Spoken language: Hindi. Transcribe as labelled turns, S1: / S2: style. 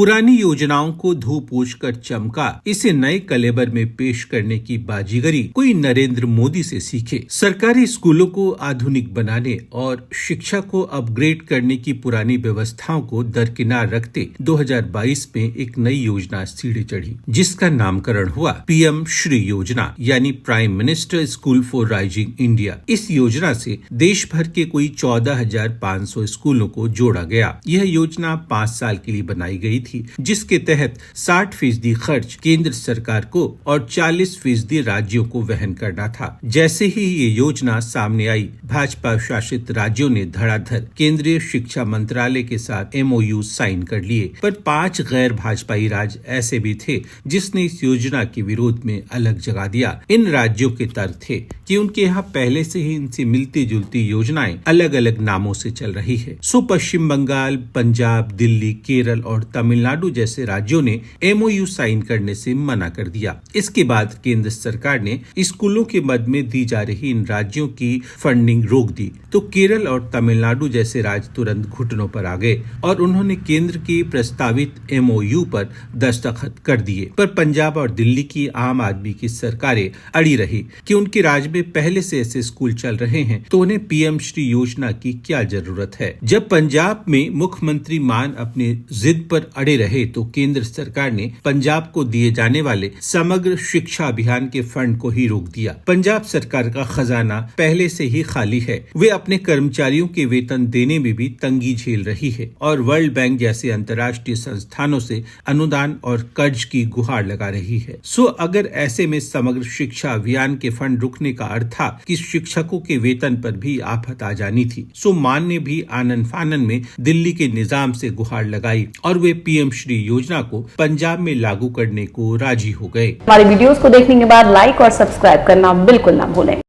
S1: पुरानी योजनाओं को धो पोछ कर चमका इसे नए कलेबर में पेश करने की बाजीगरी कोई नरेंद्र मोदी से सीखे। सरकारी स्कूलों को आधुनिक बनाने और शिक्षा को अपग्रेड करने की पुरानी व्यवस्थाओं को दरकिनार रखते 2022 में एक नई योजना सीढ़े चढ़ी, जिसका नामकरण हुआ पीएम श्री योजना, यानी prime minister school for rising India. इस योजना से देश भर के कोई 14,500 स्कूलों को जोड़ा गया। यह योजना 5 साल के लिए बनाई गई थी, जिसके तहत 60% खर्च केंद्र सरकार को और 40% राज्यों को वहन करना था। जैसे ही ये योजना सामने आई, भाजपा शासित राज्यों ने धड़ाधड़ केंद्रीय शिक्षा मंत्रालय के साथ MOU साइन कर लिए, पर 5 गैर भाजपाई राज्य ऐसे भी थे जिसने इस योजना के विरोध में अलग जगा दिया। इन राज्यों के तर्क थे कि उनके यहाँ पहले से ही इनसे मिलती जुलती योजनाएं अलग अलग नामों से चल रही है। सो पश्चिम बंगाल, पंजाब, दिल्ली, केरल और तमिलनाडु जैसे राज्यों ने MOU साइन करने से मना कर दिया। इसके बाद केंद्र सरकार ने स्कूलों के मद में दी जा रही इन राज्यों की फंडिंग रोक दी, तो केरल और तमिलनाडु जैसे राज्य तुरंत घुटनों पर आ गए और उन्होंने केंद्र की प्रस्तावित MOU पर दस्तखत कर दिए। पर पंजाब और दिल्ली की आम आदमी की सरकारें अड़ी रही कि उनके राज्य में पहले से ऐसे स्कूल चल रहे हैं, तो उन्हें पीएम श्री योजना की क्या जरूरत है। जब पंजाब में मुख्यमंत्री मान अपने जिद पर अड़े रहे, तो केंद्र सरकार ने पंजाब को दिए जाने वाले समग्र शिक्षा अभियान के फंड को ही रोक दिया। पंजाब सरकार का खजाना पहले से ही खाली है, वे अपने कर्मचारियों के वेतन देने में भी तंगी झेल रही है और वर्ल्ड बैंक जैसे अंतर्राष्ट्रीय संस्थानों से अनुदान और कर्ज की गुहार लगा रही है। सो अगर ऐसे में समग्र शिक्षा अभियान के फंड रुकने का अर्थ था कि शिक्षकों के वेतन पर भी आफत आ जानी थी। सो मान ने भी आनन फानन में दिल्ली के निजाम से गुहार लगाई और वे पीएम श्री योजना को पंजाब में लागू करने को राजी हो गए।
S2: हमारे वीडियोस को देखने के बाद लाइक और सब्सक्राइब करना बिल्कुल ना भूलें।